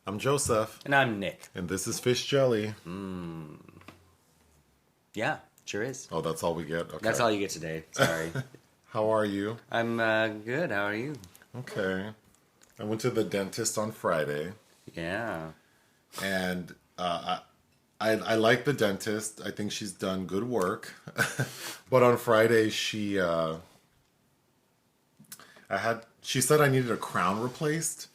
I'm Joseph. And I'm Nick. And this is Fish Jelly. Yeah, sure is. Oh, that's all we get? Okay. That's all you get today. Sorry. How are you? I'm good. How are you? Okay. I went to the dentist on Friday. Yeah. And I like the dentist. I think she's done good work. But on Friday, she said I needed a crown replaced,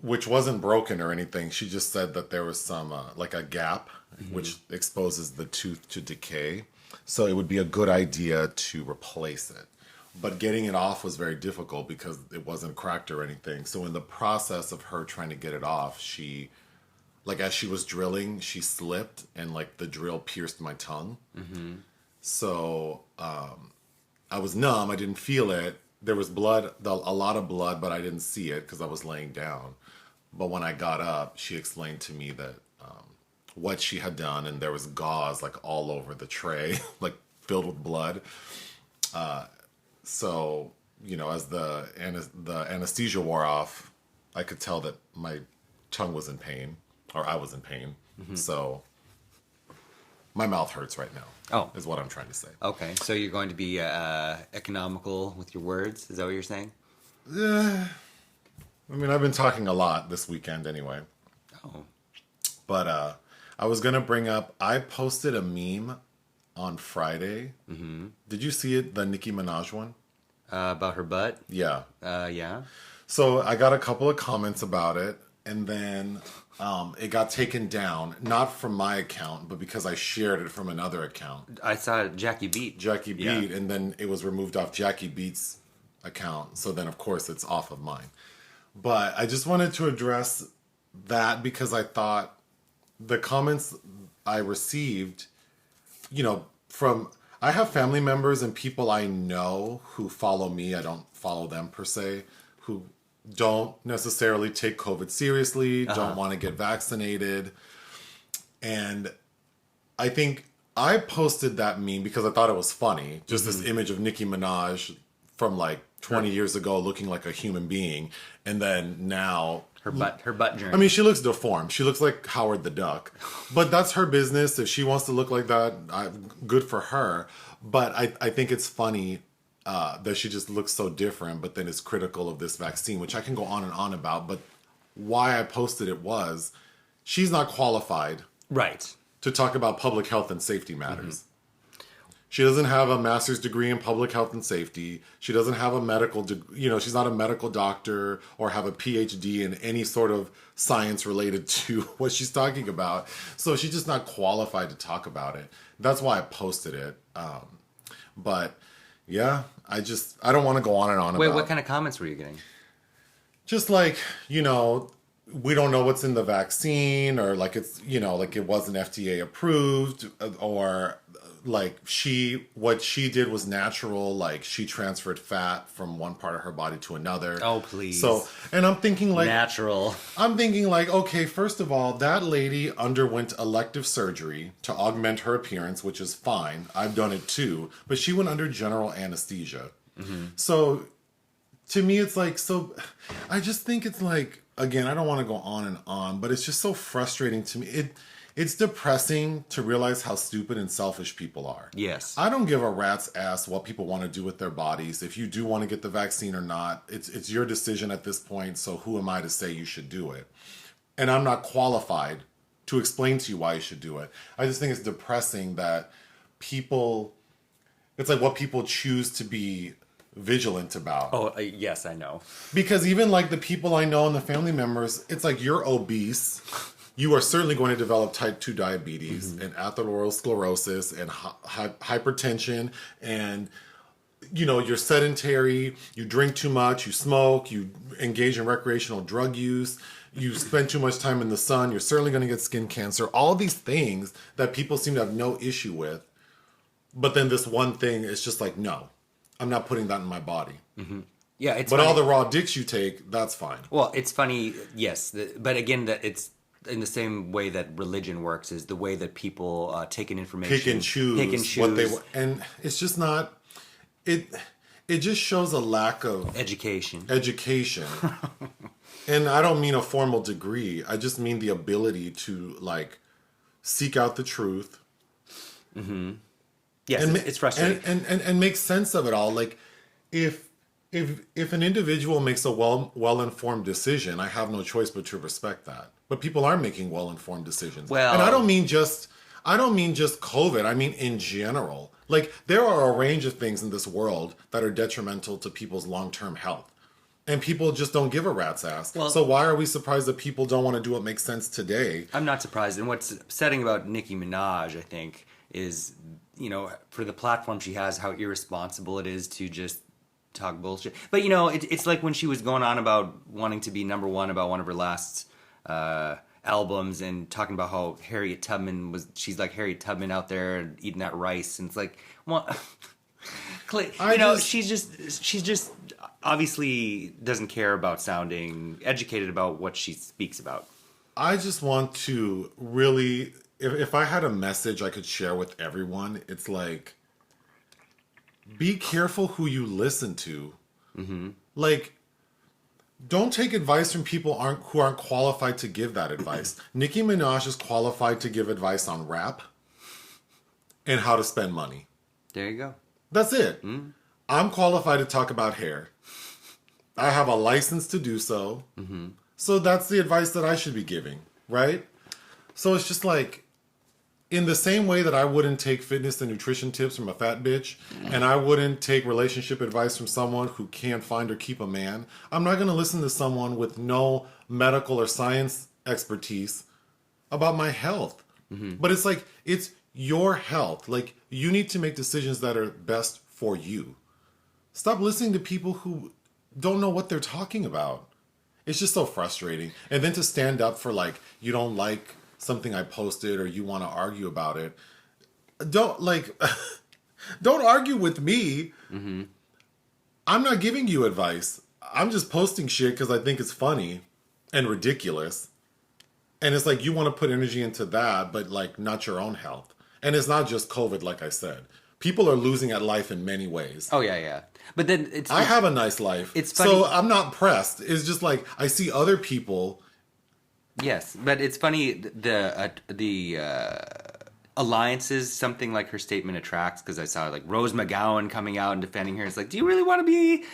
which wasn't broken or anything. She just said that there was some, like a gap, which exposes the tooth to decay. So it would be a good idea to replace it. But getting it off was very difficult because it wasn't cracked or anything. So in the process of her trying to get it off, as she was drilling, she slipped and like the drill pierced my tongue. So I was numb. I didn't feel it. There was blood, a lot of blood, but I didn't see it because I was laying down. But when I got up, she explained to me that what she had done, and there was gauze like all over the tray, like filled with blood. So, you know, as the anesthesia wore off, I could tell that my tongue was in pain, or I was in pain. So my mouth hurts right now. Oh. Is what I'm trying to say. Okay, so you're going to be economical with your words? Is that what you're saying? I mean, I've been talking a lot this weekend anyway. Oh. But I was going to bring up, I posted a meme on Friday. Did you see it, the Nicki Minaj one? About her butt? Yeah. Yeah. So I got a couple of comments about it, and then it got taken down, not from my account, but because I shared it from another account. I saw Jackie Beat. Jackie Beat, and then it was removed off Jackie Beat's account. So then, of course, it's off of mine. But I just wanted to address that because I thought the comments I received, you know, I have family members and people I know who follow me. I don't follow them per se, who don't necessarily take COVID seriously, don't want to get vaccinated. And I think I posted that meme because I thought it was funny. Just this image of Nicki Minaj from like 20 years ago looking like a human being. And then now Her butt journey. I mean, she looks deformed. She looks like Howard the Duck. But that's her business. If she wants to look like that, good for her. But I think it's funny that she just looks so different, but then is critical of this vaccine, which I can go on and on about. But why I posted it was, she's not qualified right. to talk about public health and safety matters. She doesn't have a master's degree in public health and safety. She doesn't have a medical, she's not a medical doctor or have a PhD in any sort of science related to what she's talking about. So she's just not qualified to talk about it. That's why I posted it. But yeah, I don't want to go on and on Wait, about. what kind of comments were you getting? Just like, we don't know what's in the vaccine, or like it's, like it wasn't FDA approved, or like what she did was natural, like she transferred fat from one part of her body to another. Oh, please. So, and I'm thinking like natural. I'm thinking like, okay, first of all, that lady underwent elective surgery to augment her appearance, which is fine. I've done it too, but she went under general anesthesia. So to me, it's like, so I just think it's like, again, I don't want to go on and on, but it's just so frustrating to me. It's depressing to realize how stupid and selfish people are. Yes. I don't give a rat's ass what people want to do with their bodies. If you do want to get the vaccine or not, it's your decision at this point, so who am I to say you should do it? And I'm not qualified to explain to you why you should do it. I just think it's depressing that it's like what people choose to be vigilant about. Oh, yes, I know. Because even like the people I know and the family members, it's like you're obese. You are certainly going to develop type 2 diabetes and atherosclerosis and hypertension, and you're sedentary, you drink too much, you smoke, you engage in recreational drug use, you spend too much time in the sun, you're certainly going to get skin cancer. All these things that people seem to have no issue with. But then this one thing is just like, no, I'm not putting that in my body. Yeah, it's But funny. all the raw dicks you take, that's fine. Well, it's funny, yes. But again, that it's in the same way that religion works, is the way that people take in information. Pick and choose. What they and it's just not... It just shows a lack of education. And I don't mean a formal degree. I just mean the ability to like seek out the truth. Yes, And it's frustrating. and make sense of it all. Like if if an individual makes a well informed decision, I have no choice but to respect that. But people are making well informed decisions. Well, and I don't mean just COVID. I mean in general. Like there are a range of things in this world that are detrimental to people's long term health. And people just don't give a rat's ass. Well, so why are we surprised that people don't want to do what makes sense today? I'm not surprised. And what's upsetting about Nicki Minaj, I think, is, for the platform she has, how irresponsible it is to just talk bullshit. But, it's like when she was going on about wanting to be number one about one of her last albums and talking about how she's like Harriet Tubman out there eating that rice. And it's like, well, she's just obviously doesn't care about sounding educated about what she speaks about. I just want to really, if I had a message I could share with everyone, it's like, be careful who you listen to. Mm-hmm. Like, don't take advice from people who aren't qualified to give that advice. Nicki Minaj is qualified to give advice on rap and how to spend money. There you go. That's it. Mm-hmm. I'm qualified to talk about hair. I have a license to do so. Mm-hmm. So that's the advice that I should be giving, right? So it's just like, in the same way that I wouldn't take fitness and nutrition tips from a fat bitch, and I wouldn't take relationship advice from someone who can't find or keep a man, I'm not going to listen to someone with no medical or science expertise about my health. Mm-hmm. But it's like, it's your health. Like, you need to make decisions that are best for you. Stop listening to people who don't know what they're talking about. It's just so frustrating. And then to stand up for like, you don't like something I posted or you want to argue about it. Don't argue with me. Mm-hmm. I'm not giving you advice. I'm just posting shit because I think it's funny and ridiculous. And it's like, you want to put energy into that, but like not your own health. And it's not just COVID, like I said. People are losing at life in many ways. Oh, yeah. But then I have a nice life. It's funny. So I'm not pressed. It's just like I see other people. Yes, but it's funny, the alliances something like her statement attracts, because I saw like Rose McGowan coming out and defending her. It's like, do you really want to be...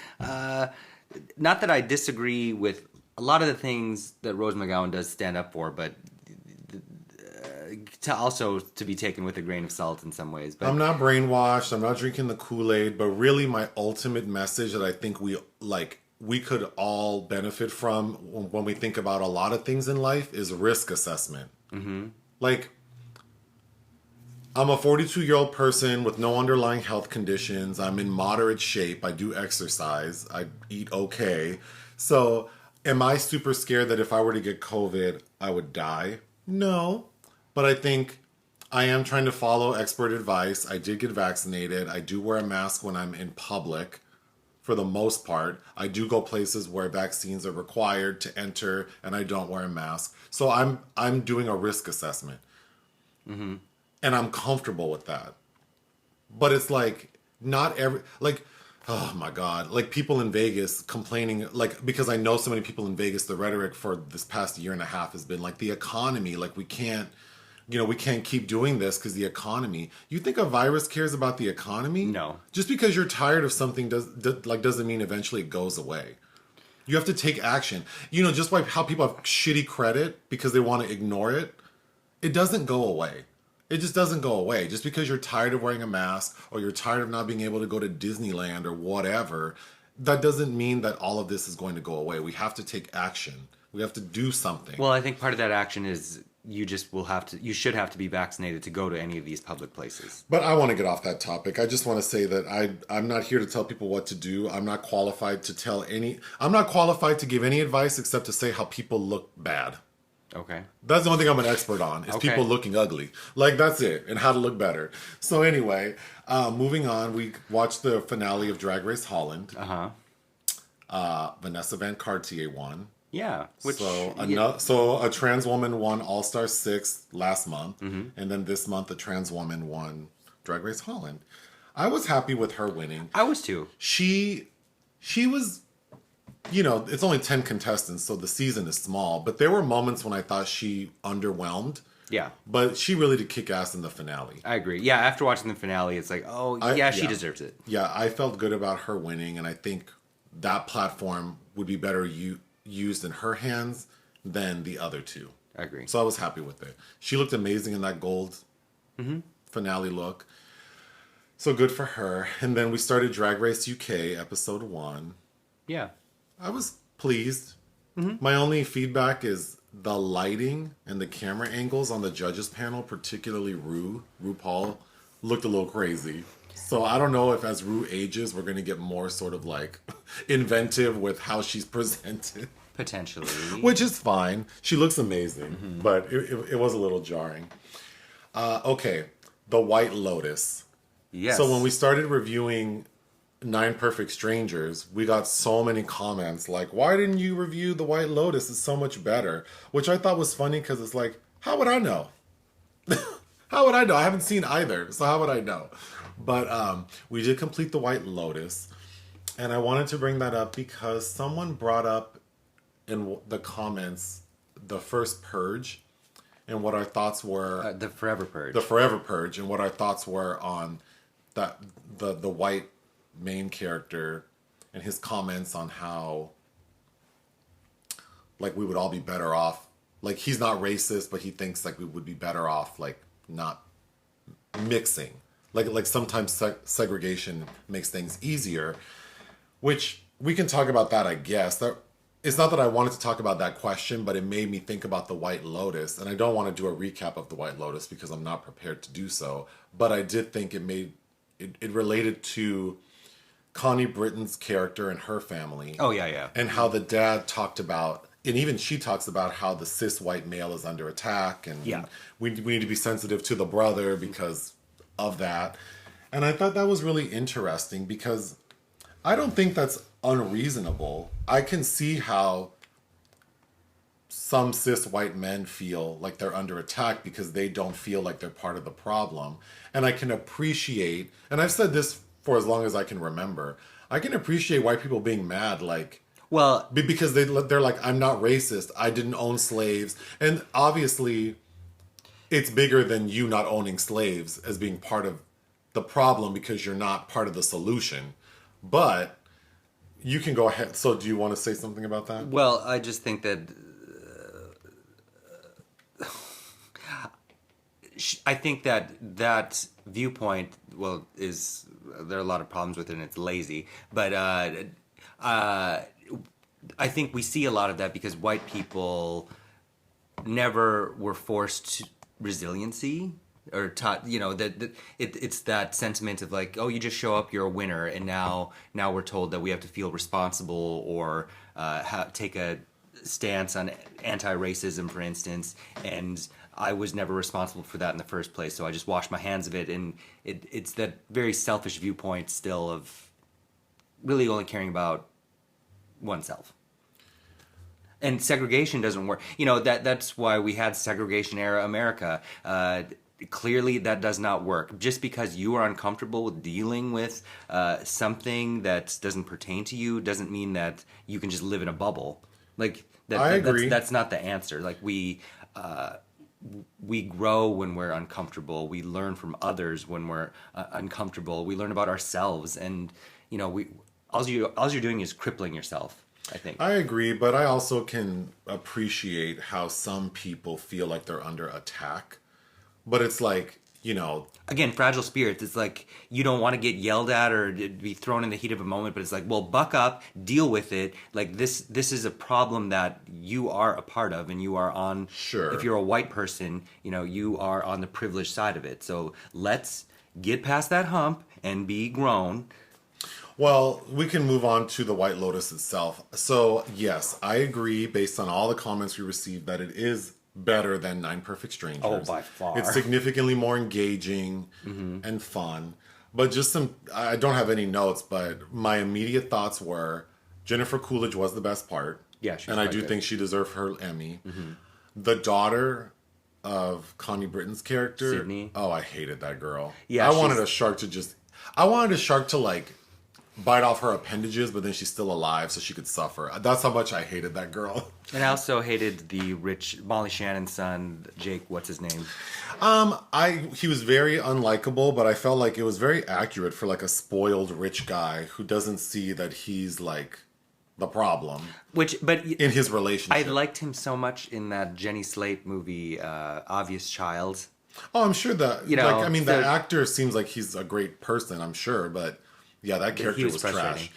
not that I disagree with a lot of the things that Rose McGowan does stand up for, but to be taken with a grain of salt in some ways. But I'm not brainwashed. I'm not drinking the Kool-Aid. But really, my ultimate message that I think we could all benefit from when we think about a lot of things in life is risk assessment. Mm-hmm. Like, I'm a 42-year-old person with no underlying health conditions. I'm in moderate shape. I do exercise. I eat okay. So, am I super scared that if I were to get COVID, I would die? No. But I think I am trying to follow expert advice. I did get vaccinated. I do wear a mask when I'm in public. For the most part, I do go places where vaccines are required to enter, and I don't wear a mask. So I'm doing a risk assessment, mm-hmm. and I'm comfortable with that. But it's like oh my God, like people in Vegas complaining, like because I know so many people in Vegas, the rhetoric for this past year and a half has been like the economy, like we can't keep doing this because the economy. You think a virus cares about the economy? No. Just because you're tired of something doesn't mean eventually it goes away. You have to take action. Just like how people have shitty credit because they want to ignore it. It doesn't go away. It just doesn't go away. Just because you're tired of wearing a mask or you're tired of not being able to go to Disneyland or whatever, that doesn't mean that all of this is going to go away. We have to take action. We have to do something. Well, I think part of that action is you should have to be vaccinated to go to any of these public places. But I want to get off that topic. I just want to say that I'm not here to tell people what to do. I'm not qualified to give any advice except to say how people look bad. Okay. That's the only thing I'm an expert on, is people looking ugly. Like, that's it, and how to look better. So anyway, moving on, we watched the finale of Drag Race Holland. Uh-huh. Vanessa Van Cartier won. Yeah. So a trans woman won All-Star 6 last month, mm-hmm. and then this month a trans woman won Drag Race Holland. I was happy with her winning. I was too. She was you know, it's only 10 contestants, so the season is small. But there were moments when I thought she underwhelmed. Yeah. But she really did kick ass in the finale. I agree. Yeah, after watching the finale, it's like, she deserves it. Yeah, I felt good about her winning, and I think that platform would be better used in her hands than the other two. I agree. So I was happy with it. She looked amazing in that gold finale look. So good for her. And then we started Drag Race UK episode 1. Yeah. I was pleased. My only feedback is the lighting and the camera angles on the judges panel, particularly Rupaul, looked a little crazy. So I don't know if as Ru ages, we're going to get more sort of like inventive with how she's presented. Potentially. Which is fine. She looks amazing, but it was a little jarring. Okay, The White Lotus. Yes. So when we started reviewing Nine Perfect Strangers, we got so many comments like, why didn't you review The White Lotus? It's so much better. Which I thought was funny because it's like, how would I know? How would I know? I haven't seen either, so how would I know? But we did complete The White Lotus. And I wanted to bring that up because someone brought up in the comments the first Purge and what our thoughts were. The Forever Purge. The Forever Purge and what our thoughts were on that the white main character and his comments on how like we would all be better off. Like he's not racist, but he thinks like we would be better off like not mixing. Like sometimes segregation makes things easier, which we can talk about that, I guess. That it's not that I wanted to talk about that question, but it made me think about The White Lotus, and I don't want to do a recap of The White Lotus because I'm not prepared to do so. But I did think it related to Connie Britton's character and her family. Oh yeah. And how the dad talked about, and even she talks about how the cis white male is under attack, and we need to be sensitive to the brother because of that. And I thought that was really interesting because I don't think that's unreasonable. I can see how some cis white men feel like they're under attack because they don't feel like they're part of the problem. And I can appreciate, and I've said this for as long as I can remember, I can appreciate white people being mad, like, well, because they're like, I'm not racist, I didn't own slaves. And obviously it's bigger than you not owning slaves as being part of the problem because you're not part of the solution. But you can go ahead. So do you want to say something about that? Well, I just think that I think that viewpoint, well, there are a lot of problems with it and it's lazy. But I think we see a lot of that because white people never were forced to resiliency or taught, that it's that sentiment of like, oh, you just show up, you're a winner, and now we're told that we have to feel responsible or take a stance on anti-racism, for instance, and I was never responsible for that in the first place, so I just wash my hands of it, and it's that very selfish viewpoint still of really only caring about oneself. And segregation doesn't work. That's why we had segregation era America. Clearly, that does not work. Just because you are uncomfortable with dealing with something that doesn't pertain to you doesn't mean that you can just live in a bubble. Like I agree. That's not the answer. Like we grow when we're uncomfortable. We learn from others when we're uncomfortable. We learn about ourselves, and all you're doing is crippling yourself, I think. I agree, but I also can appreciate how some people feel like they're under attack. But it's like, Again, fragile spirits. It's like you don't want to get yelled at or be thrown in the heat of a moment, but it's like, well, buck up, deal with it. Like this is a problem that you are a part of, and you are on. Sure. If you're a white person, you are on the privileged side of it. So let's get past that hump and be grown. Well, we can move on to The White Lotus itself. So, yes, I agree based on all the comments we received that it is better than Nine Perfect Strangers. Oh, by far. It's significantly more engaging and fun. But I don't have any notes, but my immediate thoughts were Jennifer Coolidge was the best part. Yeah, she was and I quite do good. think she deserved her Emmy. The daughter of Connie Britton's character. Sydney. Oh, I hated that girl. Yeah, I wanted a shark to like bite off her appendages, but then she's still alive, so she could suffer. That's how much I hated that girl. And I also hated the rich Molly Shannon's son, Jake. What's his name? He was very unlikable, but I felt like it was very accurate for like a spoiled rich guy who doesn't see that he's like the problem. But in his relationship, I liked him so much in that Jenny Slate movie, Obvious Child. Oh, I'm sure that So, the actor seems like he's a great person. I'm sure, but yeah, that character was trash.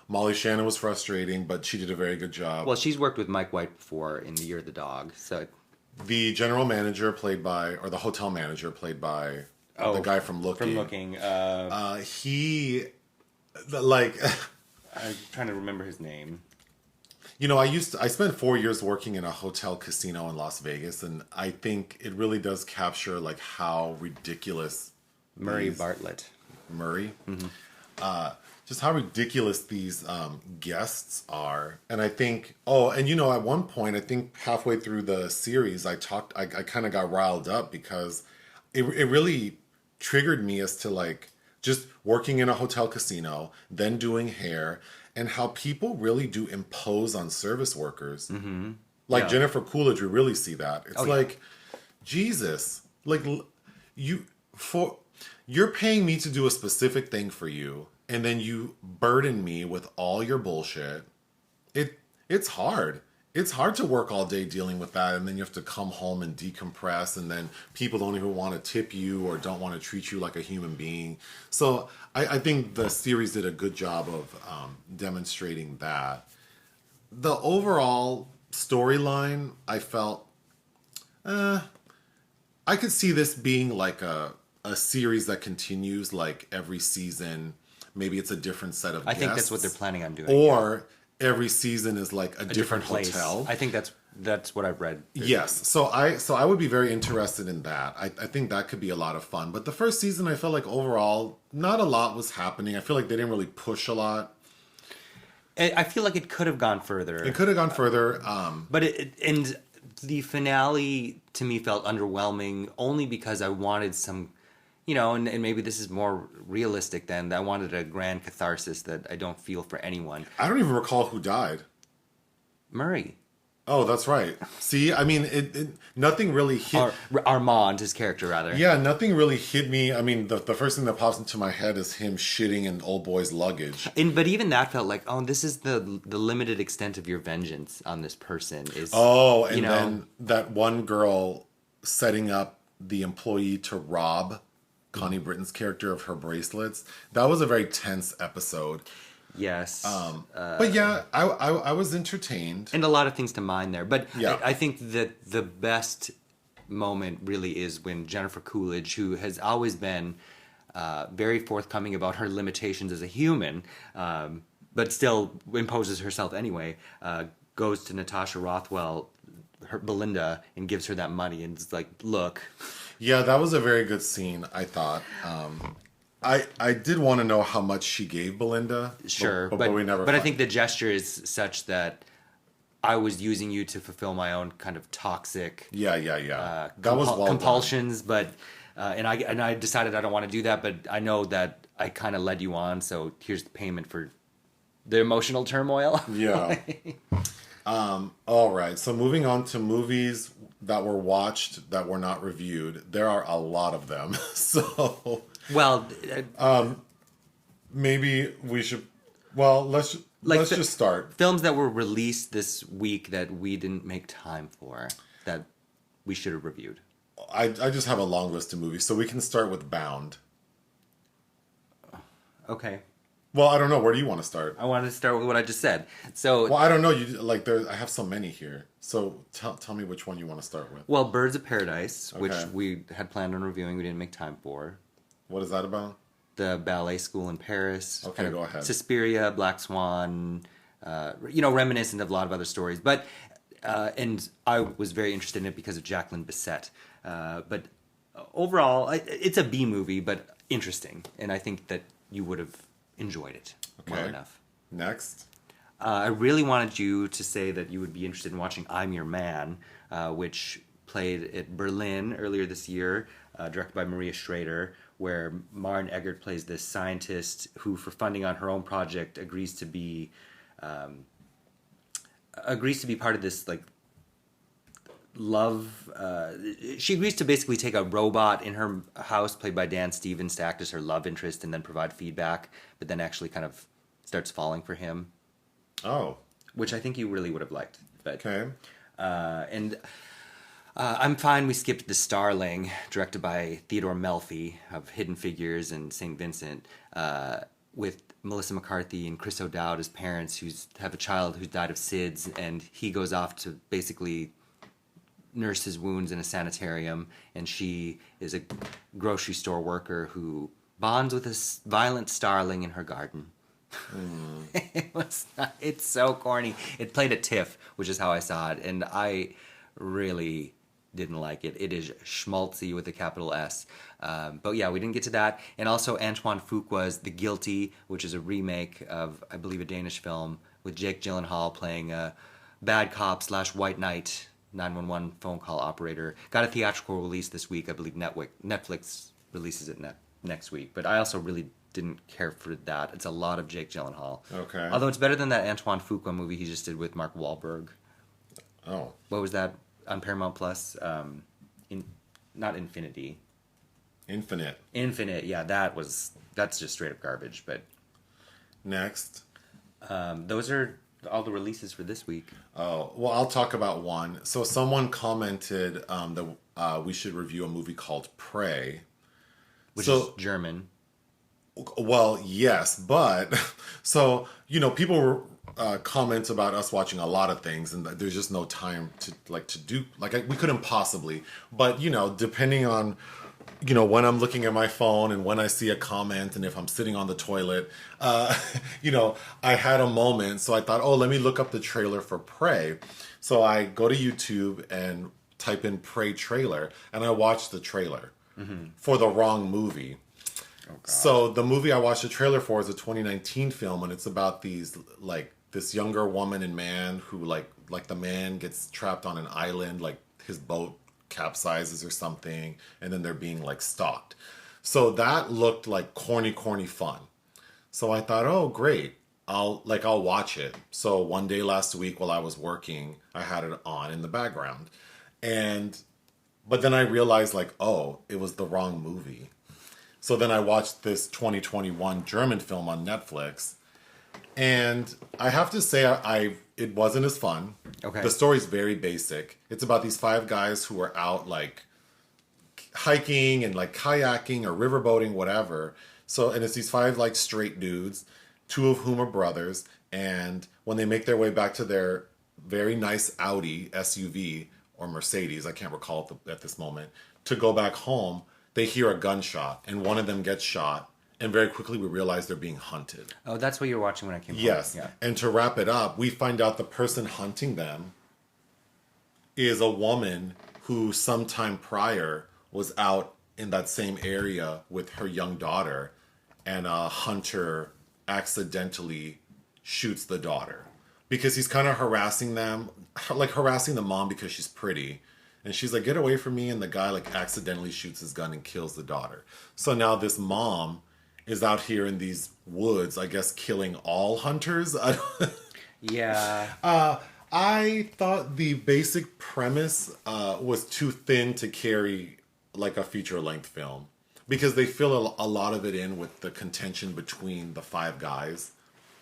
Molly Shannon was frustrating, but she did a very good job. Well, she's worked with Mike White before in The Year of the Dog, so. The general manager or the hotel manager played by the guy from Looking. He, like... I'm trying to remember his name. I spent 4 years working in a hotel casino in Las Vegas, and I think it really does capture, like, how ridiculous... Murray Bartlett. Murray? Mm-hmm. Just how ridiculous these guests are. And I think, at one point, I think halfway through the series, I kind of got riled up because it really triggered me as to like just working in a hotel casino, then doing hair, and how people really do impose on service workers. Mm-hmm. Like Jennifer Coolidge, we really see that. It's Jesus, like you're paying me to do a specific thing for you, and then you burden me with all your bullshit. It's hard. It's hard to work all day dealing with that, and then you have to come home and decompress, and then people don't even want to tip you or don't want to treat you like a human being. So I think the series did a good job of demonstrating that. The overall storyline, I felt, I could see this being like a series that continues like every season. Maybe it's a different set of guests. I think that's what they're planning on doing. Or every season is like a different hotel. I think that's what I've read. Yes. So I would be very interested in that. I think that could be a lot of fun. But the first season, I felt like overall, not a lot was happening. I feel like they didn't really push a lot. I feel like it could have gone further. It could have gone further. But and the finale to me felt underwhelming only because I wanted some, and maybe this is more realistic than I wanted a grand catharsis that I don't feel for anyone. I don't even recall who died. Murray. Oh, that's right. See, I mean, nothing really hit... Armand, his character, rather. Yeah, nothing really hit me. I mean, the first thing that pops into my head is him shitting in old boy's luggage. But even that felt like, this is the limited extent of your vengeance on this person. Then that one girl setting up the employee to rob Connie Britton's character of her bracelets. That was a very tense episode. Yes. But yeah, I was entertained. And a lot of things to mine there. But yeah. I think that the best moment really is when Jennifer Coolidge, who has always been very forthcoming about her limitations as a human, but still imposes herself anyway, goes to Natasha Rothwell, Belinda, and gives her that money and is like, look. Yeah, that was a very good scene, I thought. I did want to know how much she gave Belinda. Sure, but we never. But I think the gesture is such that I was using you to fulfill my own kind of toxic. Yeah. That was well compulsions, done. But I decided I don't want to do that. But I know that I kind of led you on, so here's the payment for the emotional turmoil. Yeah. All right. So moving on to movies that were watched that were not reviewed. There are a lot of them. So. Well, maybe we should. Well, let's just start. Films that were released this week that we didn't make time for that we should have reviewed. I just have a long list of movies, so we can start with Bound. Okay. Well, I don't know. Where do you want to start? I wanted to start with what I just said. So. Well, I don't know. I have so many here. So tell me which one you want to start with. Well, Birds of Paradise, okay. Which we had planned on reviewing, we didn't make time for. What is that about? The ballet school in Paris. Okay, go ahead. Suspiria, Black Swan, reminiscent of a lot of other stories. But and I was very interested in it because of Jacqueline Bisset. But overall, it's a B movie, but interesting, and I think that you would have enjoyed it well enough. Next. I really wanted you to say that you would be interested in watching I'm Your Man, which played at Berlin earlier this year, directed by Maria Schrader, where Maren Eggert plays this scientist who, for funding on her own project, agrees to be part of this like love. She agrees to basically take a robot in her house, played by Dan Stevens, to act as her love interest and then provide feedback, but then actually kind of starts falling for him. Oh, which I think you really would have liked. But, okay. And I'm fine. We skipped The Starling, directed by Theodore Melfi of Hidden Figures and St. Vincent, with Melissa McCarthy and Chris O'Dowd as parents who have a child who's died of SIDS, and he goes off to basically nurse his wounds in a sanitarium, and she is a grocery store worker who bonds with a violent starling in her garden. It's so corny. It played at TIFF, which is how I saw it, and I really didn't like it. It is schmaltzy with a capital S. But yeah, we didn't get to that. And also Antoine Fuqua's The Guilty, which is a remake of, I believe, a Danish film with Jake Gyllenhaal playing a bad cop / white knight 911 phone call operator. Got a theatrical release this week. I believe Netflix releases it next week. But I also really didn't care for that. It's a lot of Jake Gyllenhaal. Okay. Although it's better than that Antoine Fuqua movie he just did with Mark Wahlberg. Oh. What was that on Paramount Plus? Not Infinity. Infinite. Yeah, that's just straight up garbage. But next, those are all the releases for this week. Oh, well, I'll talk about one. So someone commented that we should review a movie called Prey, which is German. Well, yes, but so people comment about us watching a lot of things, and there's just no time to do we couldn't possibly. But depending on when I'm looking at my phone and when I see a comment, and if I'm sitting on the toilet, I had a moment, so I thought, oh, let me look up the trailer for Prey. So I go to YouTube and type in Prey trailer, and I watch the trailer for the wrong movie. Oh, God. So the movie I watched the trailer for is a 2019 film, and it's about this younger woman and man who like the man gets trapped on an island, like his boat capsizes or something, and then they're being stalked. So that looked like corny fun. So I thought, oh great, I'll watch it. So one day last week while I was working, I had it on in the background, but then I realized oh, it was the wrong movie. So then I watched this 2021 German film on Netflix, and I have to say it wasn't as fun. Okay. The story's very basic. It's about these 5 guys who are out hiking and kayaking or riverboating, whatever. So, and it's these 5 straight dudes, 2 of whom are brothers, and when they make their way back to their very nice Audi SUV or Mercedes, I can't recall at this moment, to go back home, they hear a gunshot, and one of them gets shot, and very quickly we realize they're being hunted. Oh, that's what you were watching when I came home. Yes, yeah. And to wrap it up, we find out the person hunting them is a woman who sometime prior was out in that same area with her young daughter, and a hunter accidentally shoots the daughter because he's kind of harassing them, harassing the mom because she's pretty. And she's like, get away from me. And the guy accidentally shoots his gun and kills the daughter. So now this mom is out here in these woods, I guess, killing all hunters. Yeah. I thought the basic premise was too thin to carry a feature-length film. Because they fill a lot of it in with the contention between the 5 guys.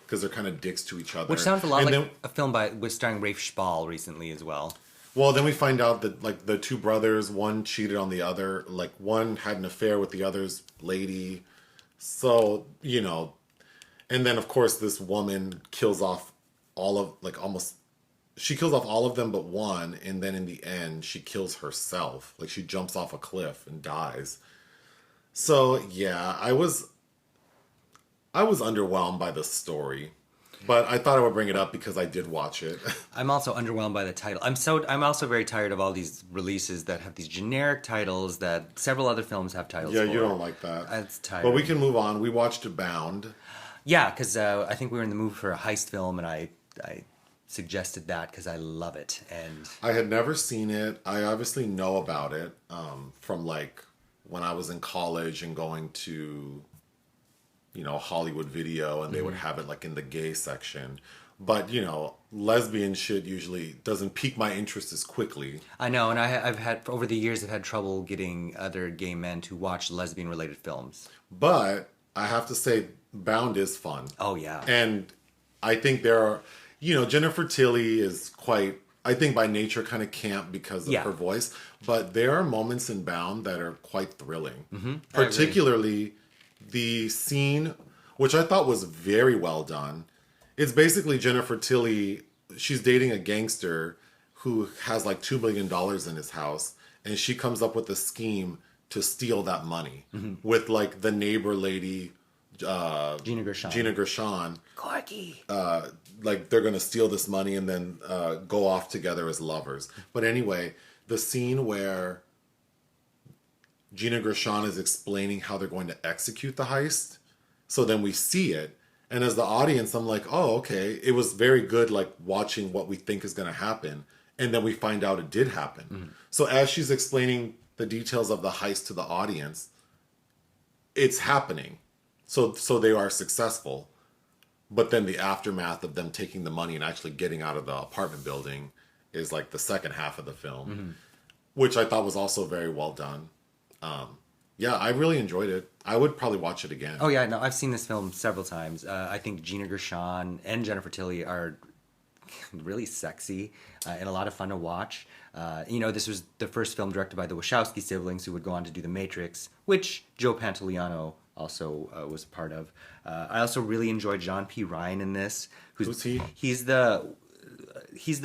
Because they're kind of dicks to each other. Which sounds a lot a film starring Rafe Spall recently as well. Well, then we find out that the 2 brothers, one cheated on the other, one had an affair with the other's lady. So, and then of course this woman kills off all of she kills off all of them but one, and then in the end she kills herself. She jumps off a cliff and dies. So, yeah, I was underwhelmed by the story. But I thought I would bring it up because I did watch it. I'm also underwhelmed by the title. I'm also very tired of all these releases that have these generic titles that several other films have titles for. Yeah, you don't like that. That's tired. But we can move on. We watched Bound. Yeah, because I think we were in the mood for a heist film, and I suggested that because I love it. And I had never seen it. I obviously know about it from like when I was in college and going to, Hollywood Video, and they would have it like in the gay section. But, lesbian shit usually doesn't pique my interest as quickly. I know, and I've had, over the years, I've had trouble getting other gay men to watch lesbian-related films. But I have to say, Bound is fun. Oh, yeah. And I think there are, Jennifer Tilly is quite, I think by nature, kind of camp because of her voice. But there are moments in Bound that are quite thrilling. Mm-hmm. Particularly the scene, which I thought was very well done. It's basically Jennifer Tilly. She's dating a gangster who has like $2 million in his house. And she comes up with a scheme to steal that money with like the neighbor lady, Gina Gershon. Corky. Like they're going to steal this money and then go off together as lovers. But anyway, the scene where Gina Gershon is explaining how they're going to execute the heist. So then we see it. And as the audience, I'm like, oh, okay. It was very good, like watching what we think is going to happen. And then we find out it did happen. Mm-hmm. So as she's explaining the details of the heist to the audience, it's happening. So they are successful. But then the aftermath of them taking the money and actually getting out of the apartment building is like the second half of the film, which I thought was also very well done. Yeah, I really enjoyed it. I would probably watch it again. Oh, yeah, no, I've seen this film several times. I think Gina Gershon and Jennifer Tilly are really sexy and a lot of fun to watch. This was the first film directed by the Wachowski siblings, who would go on to do The Matrix, which Joe Pantoliano also was a part of. I also really enjoyed John P. Ryan in this. Who's he? He's the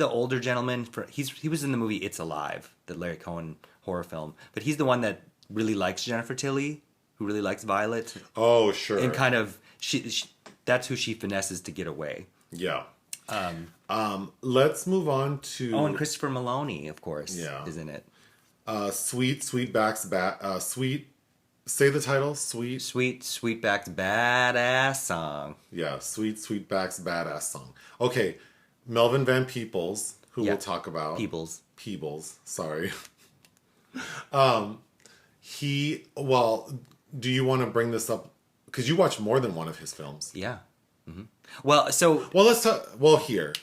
older gentleman. He was in the movie It's Alive, the Larry Cohen horror film. But he's the one that really likes Jennifer Tilly, who really likes Violet. Oh, sure. And kind of, she that's who she finesses to get away. Yeah. Let's move on to... Oh, and Christopher Maloney, of course, is in it. Sweetback's say the title, Sweetback's badass song. Yeah, Sweetback's badass song. Okay, Melvin Van Peebles, who we'll talk about. Peebles, sorry. Do you want to bring this up? Because you watched more than one of his films. Yeah. Mm-hmm. Well, let's talk. Well, here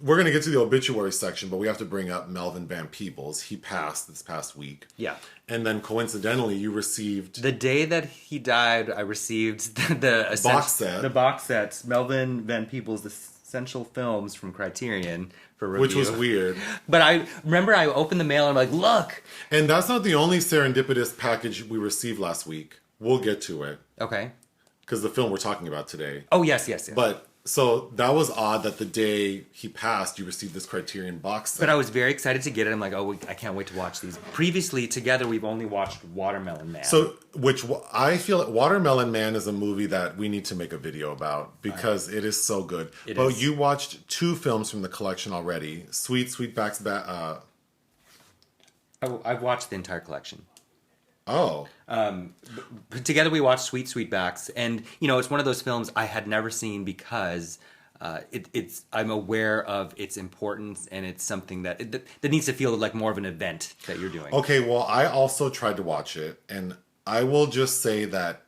we're going to get to the obituary section, but we have to bring up Melvin Van Peebles. He passed this past week. Yeah. And then coincidentally, you received... The day that he died, I received the box set. The box sets, Melvin Van Peebles, the Essential Films from Criterion for review. Which was weird. But I remember I opened the mail and I'm like, look! And that's not the only serendipitous package we received last week. We'll get to it. Okay. Because the film we're talking about today. Oh, yes. But... So that was odd that the day he passed, you received this Criterion box set. But I was very excited to get it. I'm like, oh, I can't wait to watch these. Previously, together, we've only watched Watermelon Man. So, which I feel like Watermelon Man is a movie that we need to make a video about because it is so good. But you watched two films from the collection already. Sweetback's I've watched the entire collection. Oh. Together we watched Sweetbacks, and it's one of those films I had never seen because I'm aware of its importance, and it's something that needs to feel like more of an event that you're doing. Okay, well, I also tried to watch it, and I will just say that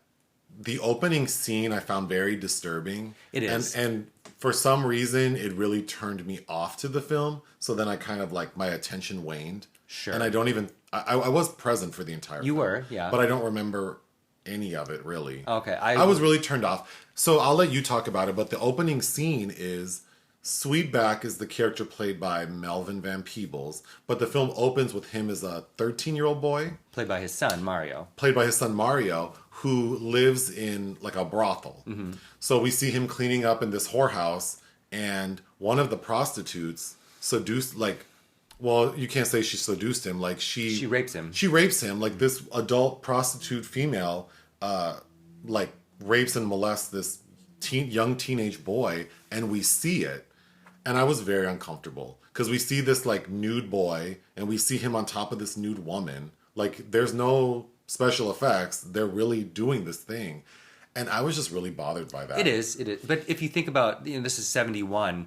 the opening scene I found very disturbing. It is. And for some reason, it really turned me off to the film, so then I kind of my attention waned. Sure. And I don't even... I was present for the entire film. You were, yeah. But I don't remember any of it, really. Okay. I was really turned off. So I'll let you talk about it, but the opening scene is... Sweetback is the character played by Melvin Van Peebles, but the film opens with him as a 13-year-old boy. Played by his son, Mario. Who lives in, a brothel. Mm-hmm. So we see him cleaning up in this whorehouse, and one of the prostitutes seduced, well, you can't say she seduced him. She rapes him. She rapes him. This adult prostitute female, rapes and molests this young teenage boy, and we see it. And I was very uncomfortable because we see this nude boy, and we see him on top of this nude woman. There's no special effects. They're really doing this thing, and I was just really bothered by that. It is. But if you think about, this is 1971.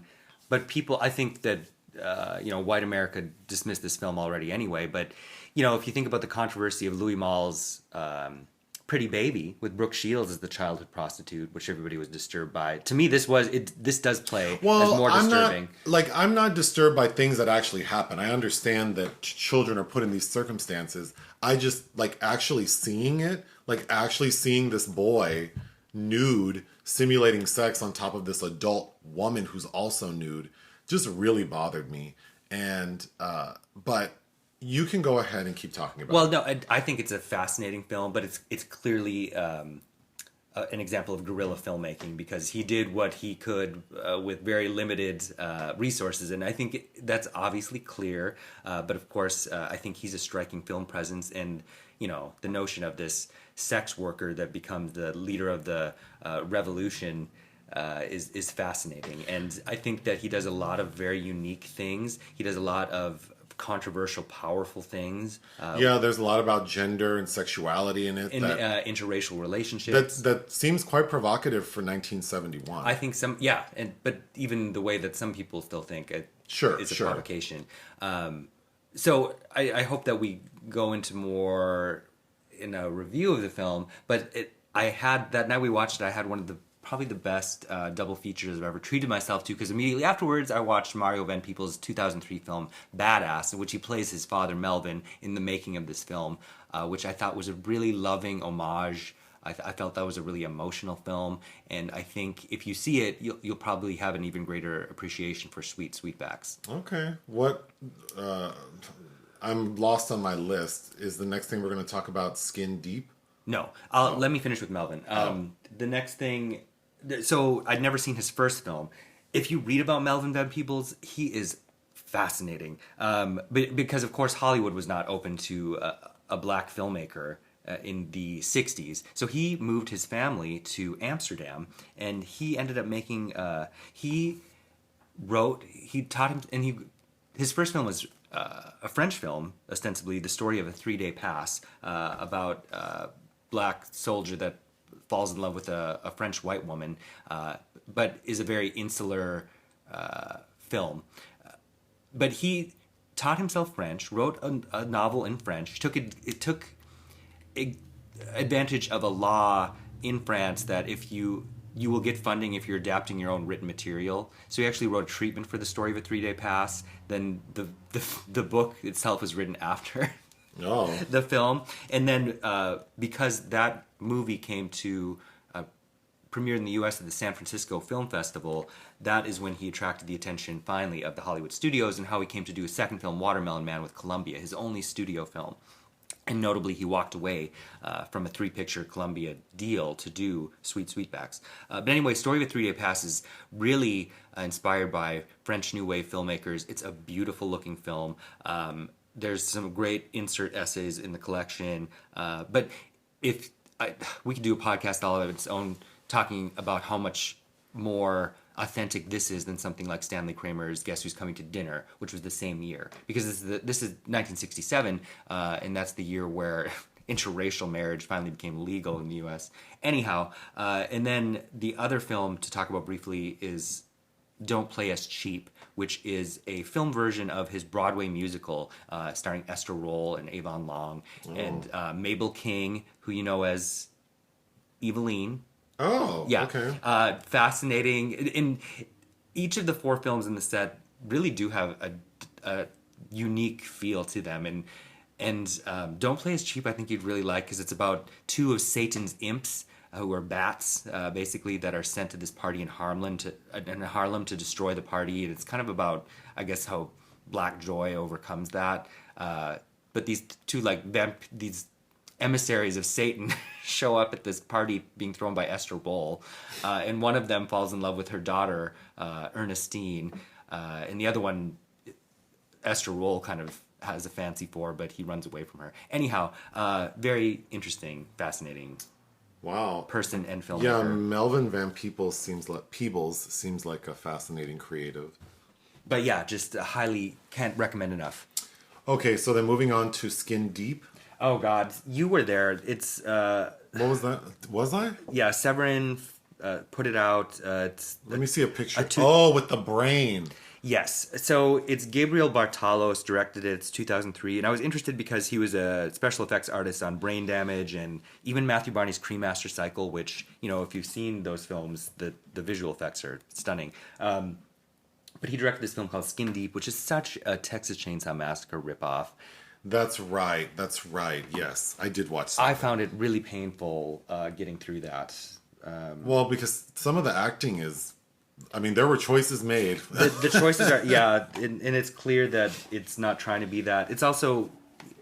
but people, I think that white America dismissed this film already anyway. But if you think about the controversy of Louis Malle's Pretty Baby with Brooke Shields as the childhood prostitute, which everybody was disturbed by. To me, this does play as more disturbing. I'm not disturbed by things that actually happen. I understand that children are put in these circumstances. I just actually seeing it, actually seeing this boy nude simulating sex on top of this adult woman who's also nude, just really bothered me. And but you can go ahead and keep talking about it. Well, no, I think it's a fascinating film, but it's clearly an example of guerrilla filmmaking, because he did what he could with very limited resources, and I think that's obviously clear. But of course, I think he's a striking film presence, and the notion of this sex worker that becomes the leader of the revolution is fascinating, and I think that he does a lot of very unique things. He does a lot of controversial, powerful things. There's a lot about gender and sexuality in it. Interracial relationships. That seems quite provocative for 1971. I think but even the way that some people still think it is a provocation. So I hope that we go into more in a review of the film, but that night we watched it, I had one of the probably the best double features I've ever treated myself to, because immediately afterwards I watched Mario Van Peebles' 2003 film Badass, in which he plays his father Melvin in the making of this film, which I thought was a really loving homage. I felt that was a really emotional film, and I think if you see it, you'll probably have an even greater appreciation for Sweetbacks. Okay, what I'm lost on my list. Is the next thing we're going to talk about Skin Deep? No, let me finish with Melvin. The next thing. So I'd never seen his first film. If you read about Melvin Van Peebles, he is fascinating. But because of course Hollywood was not open to a black filmmaker in the 60s. So he moved his family to Amsterdam, and he ended up making, he taught him, and his first film was a French film, ostensibly The Story of a 3-Day Pass, about a black soldier that falls in love with a French white woman, but is a very insular film. But he taught himself French, wrote a novel in French. It took advantage of a law in France that if you will get funding if you're adapting your own written material. So he actually wrote a treatment for The Story of a 3-Day Pass. Then the book itself was written after the film. And then because that movie came to premiere in the U.S. at the San Francisco Film Festival, that is when he attracted the attention finally of the Hollywood studios, and how he came to do a second film, Watermelon Man, with Columbia, his only studio film. And notably, he walked away from a 3-picture Columbia deal to do Sweetbacks. But anyway, Story of a 3-Day Pass is really inspired by French New Wave filmmakers. It's a beautiful looking film. There's some great insert essays in the collection. But we could do a podcast all of its own, talking about how much more authentic this is than something like Stanley Kramer's Guess Who's Coming to Dinner, which was the same year. Because this is 1967, and that's the year where interracial marriage finally became legal in the U.S. Anyhow, and then the other film to talk about briefly is Don't Play Us Cheap, which is a film version of his Broadway musical starring Esther Roll and Avon Long and Mabel King, who you know as Eveline. Oh, yeah. Okay. Fascinating. In each of the 4 films in the set really do have a unique feel to them, and Don't Play Us Cheap I think you'd really like, because it's about 2 of Satan's imps, who are bats, basically, that are sent to this party in Harlem to destroy the party. And it's kind of about, I guess, how Black Joy overcomes that. But these 2 these emissaries of Satan show up at this party being thrown by Esther Roll, and one of them falls in love with her daughter, Ernestine, and the other one, Esther Roll kind of has a fancy for, but he runs away from her. Anyhow, very interesting, fascinating person and filmmaker. Yeah, Melvin Van Peebles seems like a fascinating creative. But yeah, just highly can't recommend enough. Okay, so then moving on to Skin Deep. Oh God, you were there. It's what was that? Was I? Yeah, Severin put it out. It's Let me see a picture. two- Oh, with the brain. Yes. So it's Gabriel Bartalos directed it. It's 2003. And I was interested because he was a special effects artist on Brain Damage and even Matthew Barney's Cremaster Cycle, which, you know, if you've seen those films, the visual effects are stunning. But he directed this film called Skin Deep, which is such a Texas Chainsaw Massacre ripoff. That's right. That's right. Yes, I did watch some. I found it really painful getting through that. Well, because some of the acting is, I mean, there were choices made. The choices are, yeah, and it's clear that it's not trying to be that. It's also,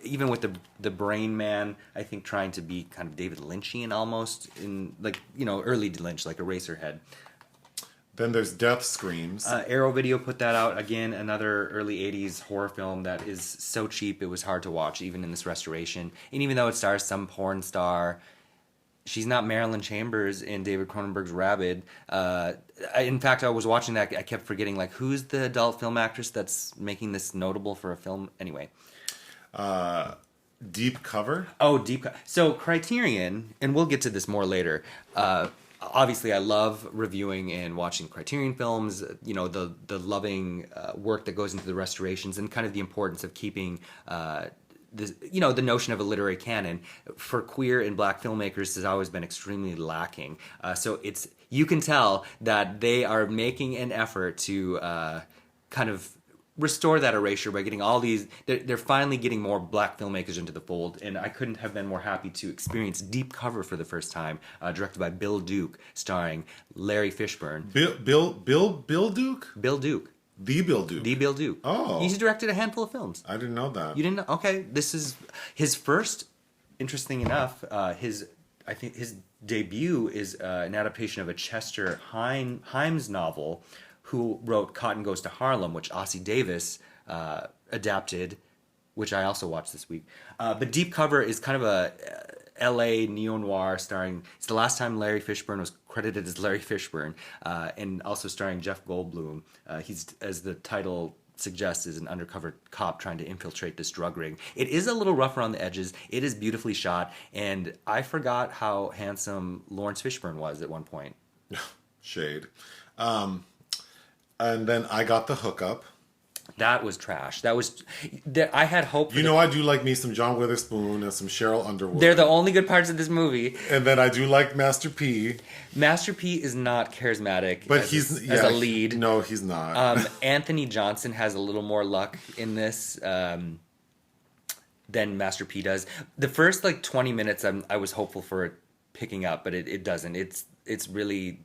even with the Brain Man, I think trying to be kind of David Lynchian almost, in, like, you know, early Lynch, like Eraserhead. Then there's Death Screams. Arrow Video put that out, again, another early 80s horror film that is so cheap it was hard to watch, even in this restoration. And even though it stars some porn star, she's not Marilyn Chambers in David Cronenberg's Rabid. In fact, I was watching that, I kept forgetting, like, who's the adult film actress that's making this notable for a film? Anyway. Deep Cover. Oh, So Criterion, and we'll get to this more later. Obviously, I love reviewing and watching Criterion films. You know, the loving work that goes into the restorations and kind of the importance of keeping the notion of a literary canon for queer and black filmmakers has always been extremely lacking. So you can tell that they are making an effort to kind of restore that erasure by getting all these. They're finally getting more black filmmakers into the fold, and I couldn't have been more happy to experience Deep Cover for the first time, directed by Bill Duke, starring Larry Fishburne. Bill Duke? Bill Duke. The Bill Duke. The Bill Duke. Oh. He's directed a handful of films. I didn't know that. You didn't know? Okay, this is his first. Interesting enough, I think his debut is an adaptation of a Chester Himes novel, who wrote Cotton Goes to Harlem, which Ossie Davis adapted, which I also watched this week. But Deep Cover is kind of a L.A. neo-noir starring... It's the last time Larry Fishburne was credited as Larry Fishburne, and also starring Jeff Goldblum. He's, as the title suggests, is an undercover cop trying to infiltrate this drug ring. It is a little rough around the edges. It is beautifully shot, and I forgot how handsome Lawrence Fishburne was at one point. Shade. And then I Got the Hookup. That was trash. I had hope. You know, I do like me some John Witherspoon and some Cheryl Underwood. They're the only good parts of this movie. And then I do like Master P. Master P is not charismatic, But as a lead. No, he's not. Anthony Johnson has a little more luck in this than Master P does. The first 20 minutes, I was hopeful for it picking up, but it doesn't. It's really,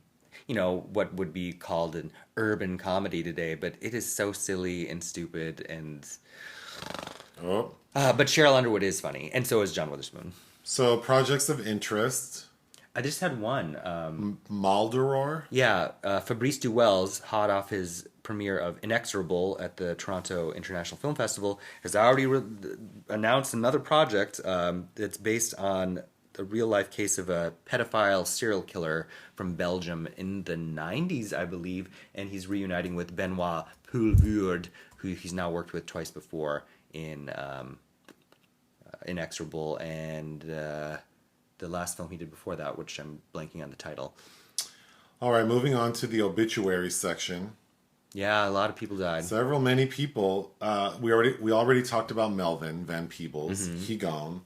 what would be called an urban comedy today, but it is so silly and stupid and... but Cheryl Underwood is funny, and so is John Witherspoon. So, projects of interest. I just had one. Maldoror? Yeah, Fabrice Duwels, hot off his premiere of Inexorable at the Toronto International Film Festival, has already announced another project that's based on the real-life case of a pedophile serial killer from Belgium in the 90s, I believe, and he's reuniting with Benoit Poulvord, who he's now worked with twice before in Inexorable and the last film he did before that, which I'm blanking on the title. All right, moving on to the obituary section. Yeah, a lot of people died. Many people. We already talked about Melvin Van Peebles. Mm-hmm. He gone.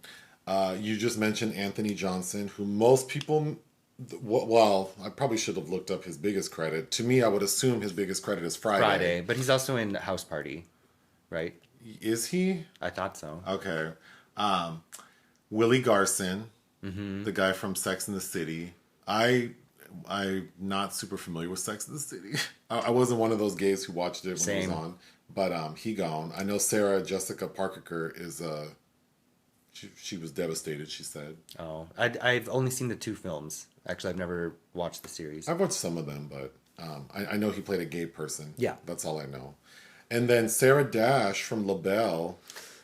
You just mentioned Anthony Johnson, who most people... Well, I probably should have looked up his biggest credit. To me, I would assume his biggest credit is Friday. But he's also in House Party, right? Is he? I thought so. Okay. Willie Garson, the guy from Sex and the City. I'm not super familiar with Sex and the City. I wasn't one of those gays who watched it when it was on. But he gone. I know Sarah Jessica Parker is... She was devastated, she said. Oh, I've only seen the 2 films. Actually, I've never watched the series. I've watched some of them, but I know he played a gay person. Yeah. That's all I know. And then Sarah Dash from LaBelle.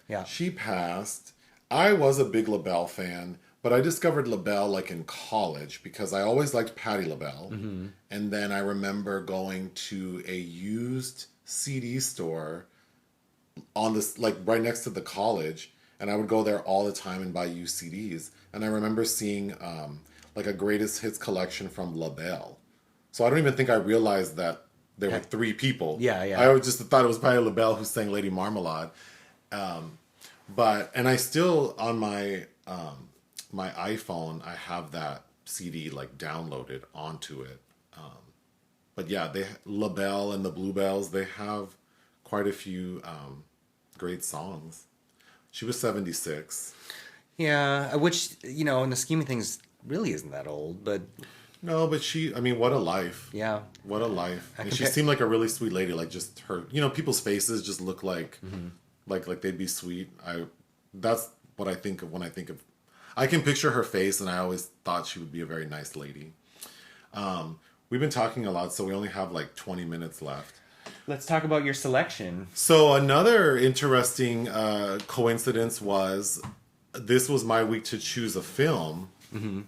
Yeah. She passed. I was a big LaBelle fan, but I discovered LaBelle in college because I always liked Patti LaBelle. Mm-hmm. And then I remember going to a used CD store on this, right next to the college. And I would go there all the time and buy used CDs. And I remember seeing like a greatest hits collection from LaBelle. So I don't even think I realized that there were three people. Yeah, yeah. I just thought it was probably LaBelle who sang Lady Marmalade. And I still on my my iPhone, I have that CD like downloaded onto it. But yeah, LaBelle and the Bluebells, they have quite a few great songs. She was 76. Yeah, which, you know, in the scheme of things, really isn't that old, but... No, but what a life. Yeah. What a life. And she seemed like a really sweet lady, like just her, people's faces just look like, like they'd be sweet. That's what I think of when I think of, I can picture her face and I always thought she would be a very nice lady. We've been talking a lot, so we only have like 20 minutes left. Let's talk about your selection. So another interesting coincidence was this was my week to choose a film. Mm-hmm.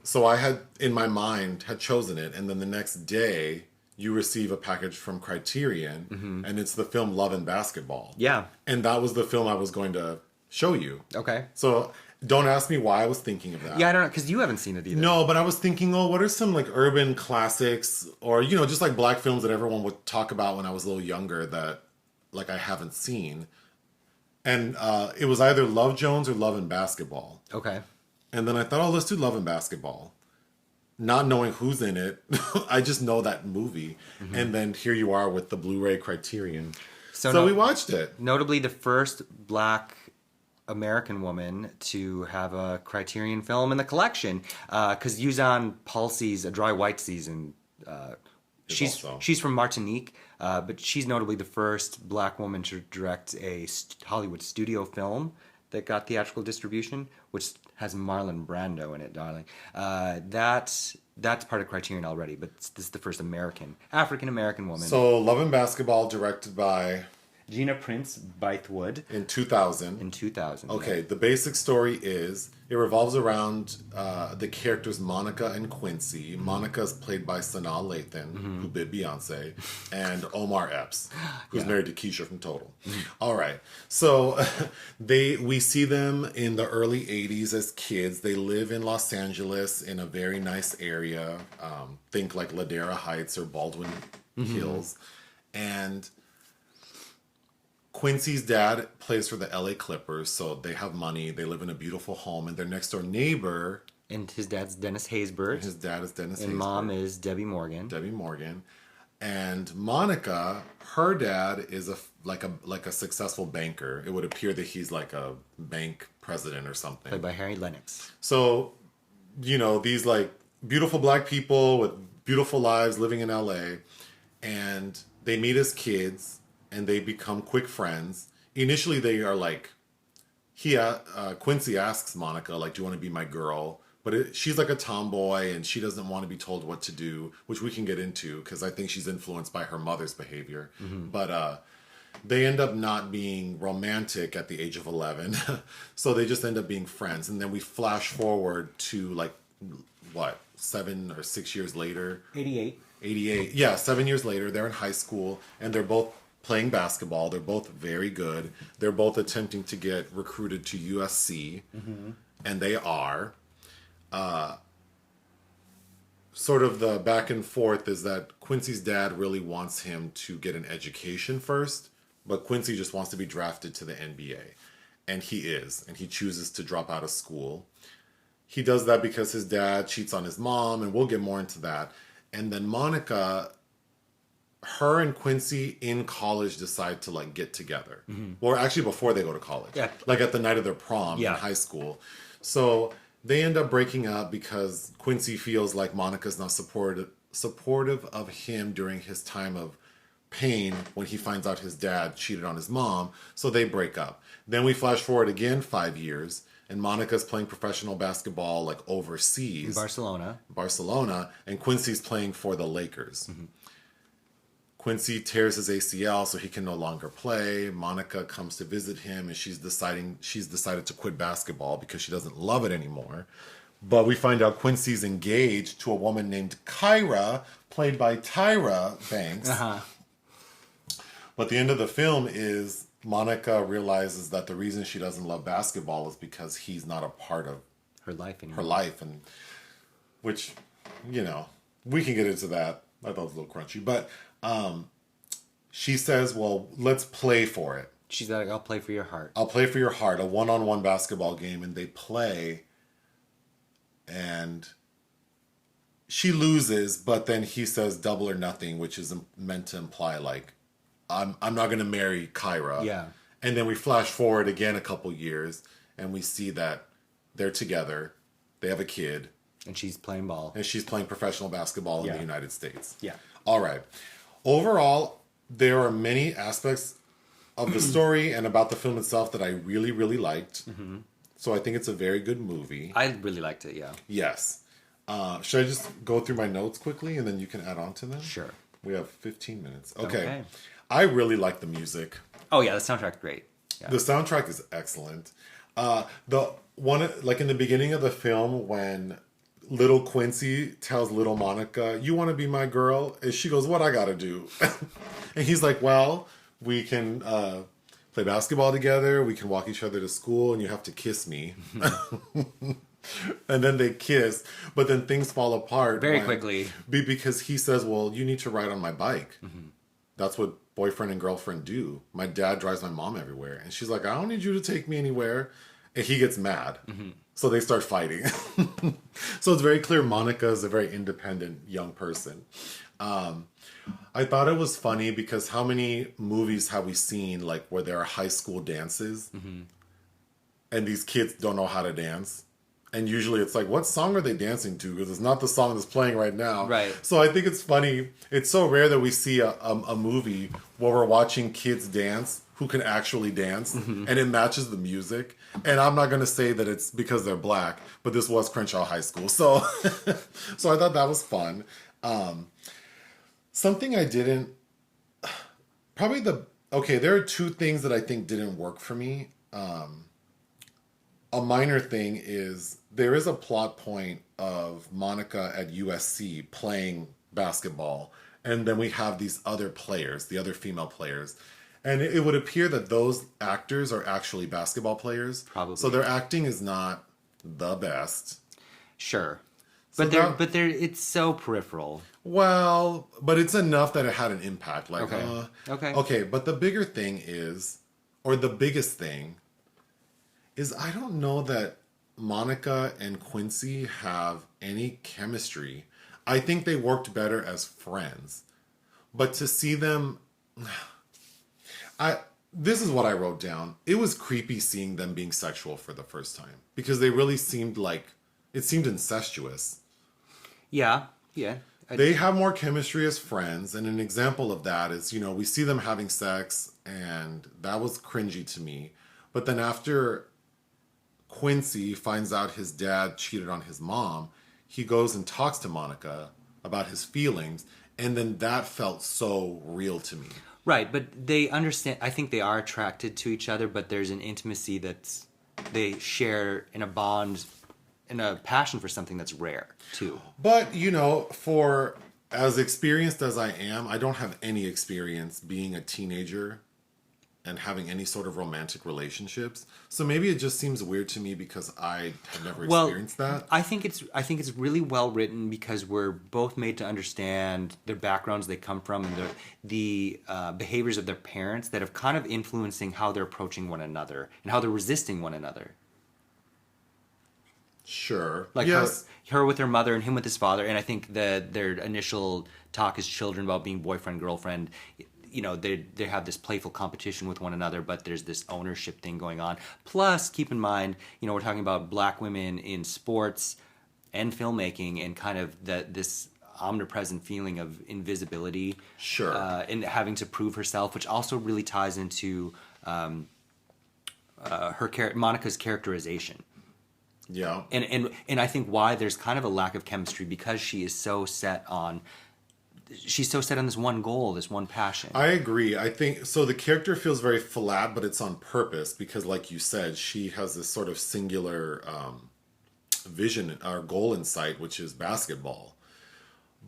So I had, in my mind, had chosen it. And then the next day, you receive a package from Criterion. And it's the film Love and Basketball. Yeah. And that was the film I was going to show you. Okay. So don't ask me why I was thinking of that. Yeah, I don't know, because you haven't seen it either. No, but I was thinking, what are some like urban classics or, just like black films that everyone would talk about when I was a little younger that like I haven't seen. And it was either Love Jones or Love and Basketball. Okay. And then I thought, let's do Love and Basketball. Not knowing who's in it. I just know that movie. And then here you are with the Blu-ray Criterion. So we watched it. Notably the first black American woman to have a Criterion film in the collection, because Yuzan Palsi's A Dry White Season, she's from Martinique, but she's notably the first black woman to direct a Hollywood studio film that got theatrical distribution, which has Marlon Brando in it, darling. That's part of Criterion already, but this is the first African American woman. So Love and Basketball, directed by Gina Prince Bythewood. In 2000. Okay, yeah. The basic story is, it revolves around the characters Monica and Quincy. Monica is played by Sanaa Lathan, who did Beyonce, and Omar Epps, who's married to Keisha from Total. All right, so we see them in the early 80s as kids. They live in Los Angeles in a very nice area. Think like Ladera Heights or Baldwin Hills. And Quincy's dad plays for the LA Clippers, so they have money. They live in a beautiful home, and their next door neighbor. And his dad's Dennis Haysbert. His dad is Dennis Haysbert. And mom is Debbie Morgan. And Monica, her dad is like a successful banker. It would appear that he's like a bank president or something. Played by Harry Lennox. So, these like beautiful black people with beautiful lives living in LA, and they meet as kids. And they become quick friends. Initially, they are like, Quincy asks Monica, like, do you want to be my girl? But she's like a tomboy, and she doesn't want to be told what to do, which we can get into, because I think she's influenced by her mother's behavior. But they end up not being romantic at the age of 11. So they just end up being friends. And then we flash forward to, like, 7 or 6 years later? 88. Yeah, 7 years later, they're in high school, and they're both playing basketball. They're both very good. They're both attempting to get recruited to USC, and they are. Sort of the back and forth is that Quincy's dad really wants him to get an education first, but Quincy just wants to be drafted to the NBA. And he is, and he chooses to drop out of school. He does that because his dad cheats on his mom, and we'll get more into that. And then Monica, her and Quincy in college decide to like get together. Or actually before they go to college. Yeah. Like at the night of their prom in high school. So they end up breaking up because Quincy feels like Monica's not supportive of him during his time of pain when he finds out his dad cheated on his mom. So they break up. Then we flash forward again 5 years, and Monica's playing professional basketball like overseas. In Barcelona. And Quincy's playing for the Lakers. Quincy tears his ACL, so he can no longer play. Monica comes to visit him, and she's decided to quit basketball because she doesn't love it anymore. But we find out Quincy's engaged to a woman named Kyra, played by Tyra Banks. But the end of the film is Monica realizes that the reason she doesn't love basketball is because he's not a part of her life anymore. her life, and which, you know, we can get into that. I thought it was a little crunchy, but she says, well, let's play for it. She's like, I'll play for your heart. I'll play for your heart, a one-on-one basketball game, and they play, and she loses, but then he says double or nothing, which is meant to imply like, I'm not going to marry Kyra. Yeah. And then we flash forward again a couple years, and we see that they're together, they have a kid, And she's playing ball. and she's playing professional basketball in Yeah. the United States. Yeah. All right. Overall, there are many aspects of the story and about the film itself that I really, really liked. Mm-hmm. So I think it's a very good movie. I really liked it, yeah. Yes. Should I just go through my notes quickly and then you can add on to them? Sure. We have 15 minutes. Okay. Okay. I really like the music. Oh, yeah, the soundtrack's great. Yeah. The soundtrack is excellent. The one, like in the beginning of the film, when little Quincy tells little Monica, "You want to be my girl?" and she goes, "What I gotta do?" and he's like, "Well, we can play basketball together. We can walk each other to school, and you have to kiss me." And then they kiss, but then things fall apart Very quickly. because he says, "Well, you need to ride on my bike." That's what boyfriend and girlfriend do. My dad drives my mom everywhere. And she's like, "I don't need you to take me anywhere." And he gets mad. So they start fighting. So it's very clear Monica is a very independent young person. I thought it was funny because how many movies have we seen like where there are high school dances and these kids don't know how to dance? And usually it's like, what song are they dancing to? Because it's not the song that's playing right now. Right. So I think it's funny. It's so rare that we see a movie where we're watching kids dance who can actually dance and it matches the music. And I'm not going to say that it's because they're black, but this was Crenshaw High School. So, so I thought that was fun. Something I didn't... there are two things that I think didn't work for me. A minor thing is there is a plot point of Monica at USC playing basketball, and then we have these other players, the other female players, and it would appear that those actors are actually basketball players. Probably. So their acting is not the best. Sure. So But it's so peripheral. Well, but it's enough that it had an impact. Like, Okay. Okay, but the bigger thing is, or the biggest thing is, I don't know that Monica and Quincy have any chemistry. I think they worked better as friends. But to see them... This is what I wrote down. It was creepy seeing them being sexual for the first time. Because they really seemed like... It seemed incestuous. Yeah. They have more chemistry as friends. And an example of that is, you know, we see them having sex. And that was cringy to me. But then after... Quincy finds out his dad cheated on his mom, he goes and talks to Monica about his feelings, and then that felt so real to me. Right, but they understand. I think they are attracted to each other, but there's an intimacy that's they share in a bond, in a passion for something that's rare too. But, you know, for as experienced as I am, I don't have any experience being a teenager and having any sort of romantic relationships. So maybe it just seems weird to me because I have never experienced that. I think it's really well written because we're both made to understand their backgrounds they come from and the behaviors of their parents that have kind of influencing how they're approaching one another and how they're resisting one another. Sure. Like yes. her with her mother and him with his father. And I think that their initial talk as children about being boyfriend, girlfriend, you know, they have this playful competition with one another, but there's this ownership thing going on. Plus, keep in mind, you know, we're talking about black women in sports and filmmaking and kind of this omnipresent feeling of invisibility. Sure. And having to prove herself, which also really ties into Monica's characterization. Yeah. And I think why there's kind of a lack of chemistry because she's so set on this one goal, this one passion. I agree. I think so. The character feels very flat, but it's on purpose because, like you said, she has this sort of singular vision or goal in sight, which is basketball.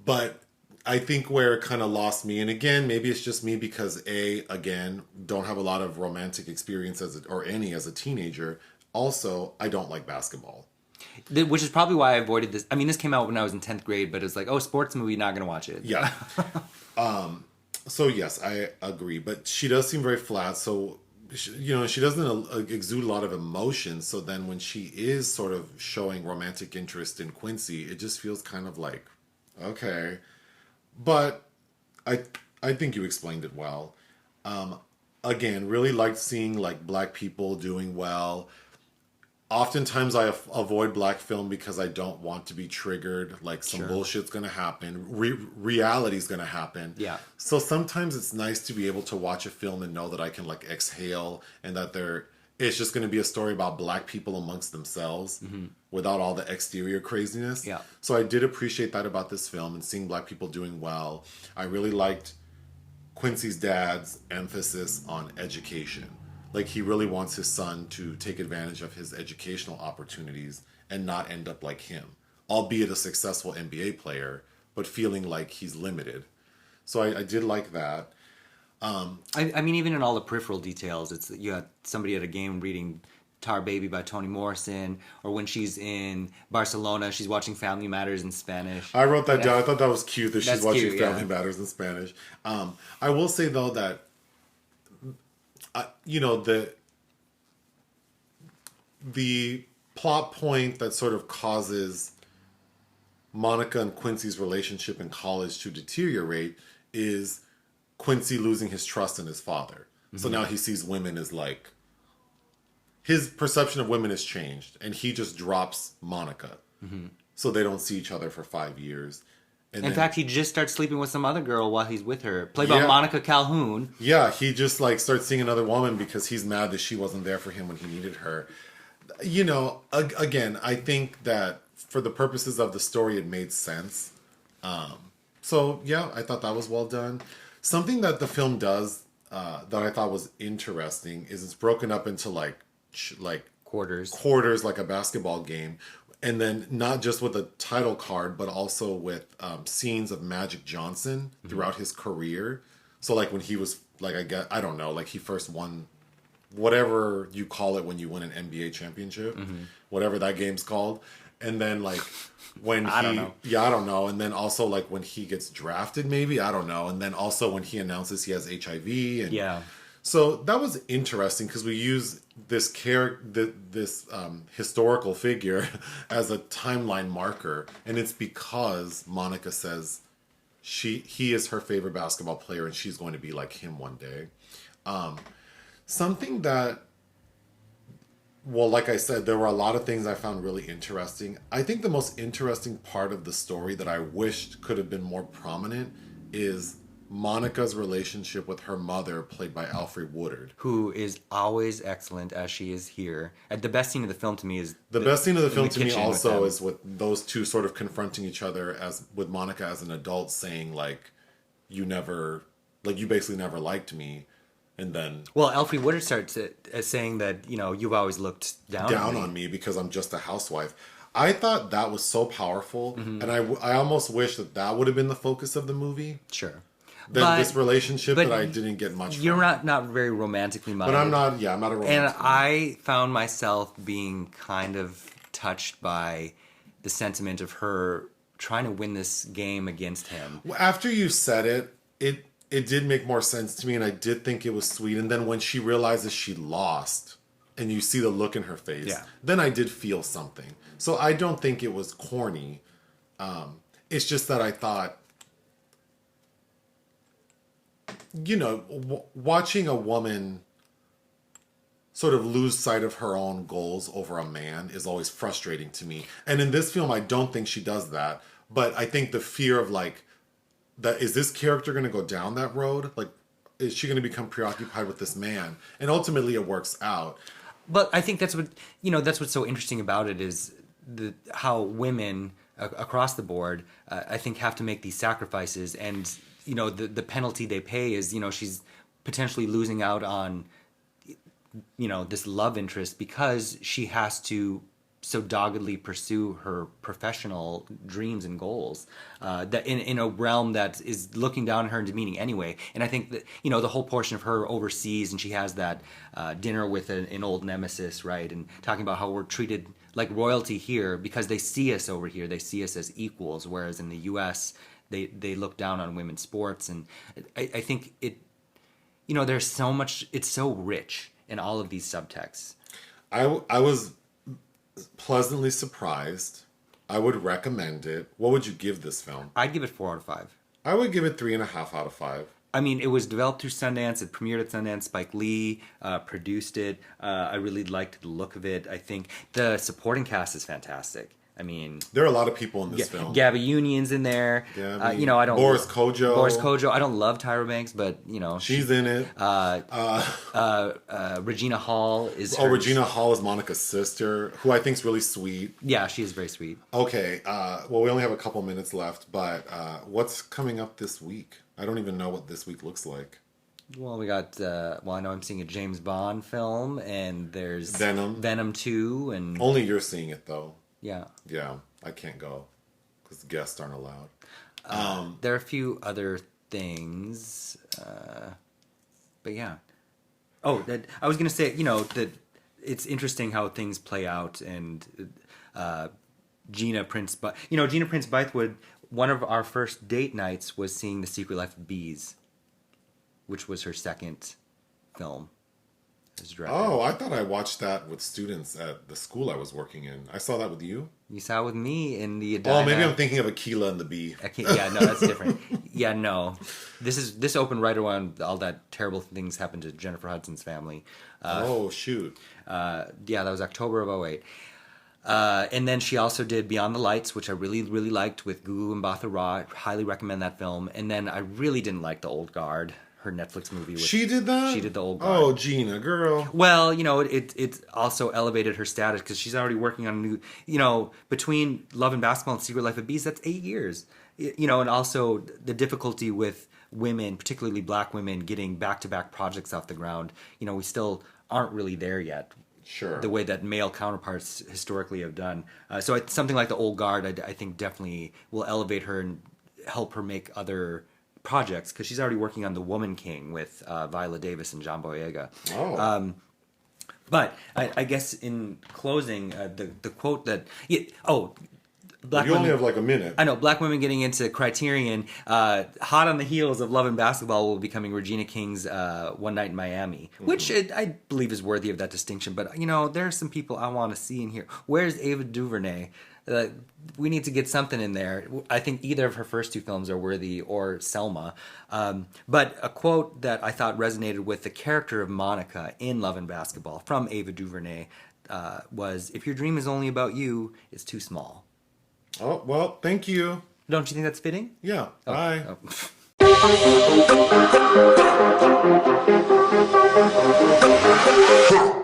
But I think where it kind of lost me, and again, maybe it's just me because again, don't have a lot of romantic experience as a teenager. Also, I don't like basketball. Which is probably why I avoided this. I mean, this came out when I was in 10th grade, but it's like, oh, sports movie, not going to watch it. Yeah. So yes, I agree, but she does seem very flat. So, she doesn't exude a lot of emotion. So then when she is sort of showing romantic interest in Quincy, it just feels kind of like, okay. But I think you explained it well. Again, really liked seeing like black people doing well. Oftentimes I avoid black film because I don't want to be triggered. Like some bullshit's going to happen. Reality's going to happen. Yeah. So sometimes it's nice to be able to watch a film and know that I can like exhale and that it's just going to be a story about black people amongst themselves without all the exterior craziness. Yeah. So I did appreciate that about this film and seeing black people doing well. I really liked Quincy's dad's emphasis on education. Like, he really wants his son to take advantage of his educational opportunities and not end up like him, albeit a successful NBA player, but feeling like he's limited. So I did like that. I mean, even in all the peripheral details, it's you got somebody at a game reading Tar Baby by Toni Morrison, or when she's in Barcelona, she's watching Family Matters in Spanish. I wrote that down. I thought that was cute that she's watching cute, Family Matters in Spanish. I will say, though, that the plot point that sort of causes Monica and Quincy's relationship in college to deteriorate is Quincy losing his trust in his father. So now he sees women as like, his perception of women has changed, and he just drops Monica. So they don't see each other for 5 years. And in fact, he just starts sleeping with some other girl while he's with her. Played by Monica Calhoun. Yeah, he just like starts seeing another woman because he's mad that she wasn't there for him when he needed her. Again, I think that for the purposes of the story, it made sense. So yeah, I thought that was well done. Something that the film does that I thought was interesting is it's broken up into like quarters like a basketball game. And then not just with a title card, but also with scenes of Magic Johnson throughout his career. So like when he was like, I don't know, like he first won whatever you call it when you win an NBA championship, whatever that game's called. And then like when I don't know. Yeah, I don't know. And then also like when he gets drafted, maybe, I don't know. And then also when he announces he has HIV. And yeah. So that was interesting because we use this historical figure as a timeline marker, and it's because Monica says he is her favorite basketball player and she's going to be like him one day. Something that, well, like I said, there were a lot of things I found really interesting. I think the most interesting part of the story that I wished could have been more prominent is Monica's relationship with her mother, played by Alfre Woodard, who is always excellent as she is here. The best scene of the film to me is the best scene of the film to me also is with those two sort of confronting each other, as with Monica as an adult saying like, you basically never liked me. And then Alfre Woodard starts as saying that you've always looked down on me because I'm just a housewife. I thought that was so powerful, and I almost wish that would have been the focus of the movie. Sure. This relationship that I didn't get much from. You're not very romantically minded. But I'm not a romantic. And I found myself being kind of touched by the sentiment of her trying to win this game against him. After you said it did make more sense to me, and I did think it was sweet. And then when she realizes she lost, and you see the look in her face, then I did feel something. So I don't think it was corny. It's just that I thought, watching a woman sort of lose sight of her own goals over a man is always frustrating to me. And in this film, I don't think she does that. But I think the fear of like, is this character going to go down that road? Like, is she going to become preoccupied with this man? And ultimately it works out. But I think that's what's so interesting about it is how women across the board, I think, have to make these sacrifices. And the penalty they pay is, she's potentially losing out on, this love interest because she has to so doggedly pursue her professional dreams and goals that in a realm that is looking down on her and demeaning anyway. And I think that, you know, the whole portion of her overseas, and she has that dinner with an old nemesis, right? And talking about how we're treated like royalty here because they see us over here. They see us as equals, whereas in the U.S., they look down on women's sports. And I think it, you know, there's so much, it's so rich in all of these subtexts. I was pleasantly surprised. I would recommend it. What would you give this film? I'd give it 4 out of 5. I would give it 3.5 out of 5. I mean, it was developed through Sundance. It premiered at Sundance. Spike Lee produced it. I really liked the look of it. I think the supporting cast is fantastic. I mean, there are a lot of people in this film. Gabby Union's in there. Gabby, you know, I don't. Boris Kodjoe. I don't love Tyra Banks, but you know, she's in it. Regina Hall is. Oh, Regina Hall is Monica's sister, who I think is really sweet. Yeah, she is very sweet. Okay, well, we only have a couple minutes left, but what's coming up this week? I don't even know what this week looks like. Well, we got. I know I'm seeing a James Bond film, and there's Venom 2, and only you're seeing it though. Yeah. Yeah, I can't go because guests aren't allowed. There are a few other things, but yeah. Oh, I was gonna say, you know, that it's interesting how things play out, and Gina Prince Bythewood. One of our first date nights was seeing The Secret Life of Bees, which was her second film. Oh, I thought I watched that with students at the school I was working in. I saw that with you. You saw it with me in the Adina. Oh, maybe I'm thinking of Aquila and the Bee. Yeah, no, that's different. Yeah, no. This opened right around all that terrible things happened to Jennifer Hudson's family. Oh, shoot. Yeah, that was October of 2008. And then she also did Beyond the Lights, which I really, really liked with Gugu Mbatha Raw. Highly recommend that film. And then I really didn't like The Old Guard, her Netflix movie. She did that? She did The Old Guard. Oh, Gina, girl. Well, you know, it also elevated her status because she's already working on a new, you know, between Love and Basketball and Secret Life of Bees, that's 8 years. You know, and also the difficulty with women, particularly black women, getting back-to-back projects off the ground. You know, we still aren't really there yet. Sure. The way that male counterparts historically have done. So something like The Old Guard, I think definitely will elevate her and help her make other projects, because she's already working on The Woman King with Viola Davis and John Boyega. Oh. But I guess in closing, the quote that... Black women, only have like a minute. I know. Black women getting into Criterion, hot on the heels of Love and Basketball, will be becoming Regina King's One Night in Miami, which I believe is worthy of that distinction. But, you know, there are some people I want to see in here. Where's Ava DuVernay? We need to get something in there. I think either of her first 2 films are worthy, or Selma. But a quote that I thought resonated with the character of Monica in Love and Basketball from Ava DuVernay was, "If your dream is only about you, it's too small." Oh, well, thank you. Don't you think that's fitting? Yeah. Oh. Bye. Oh.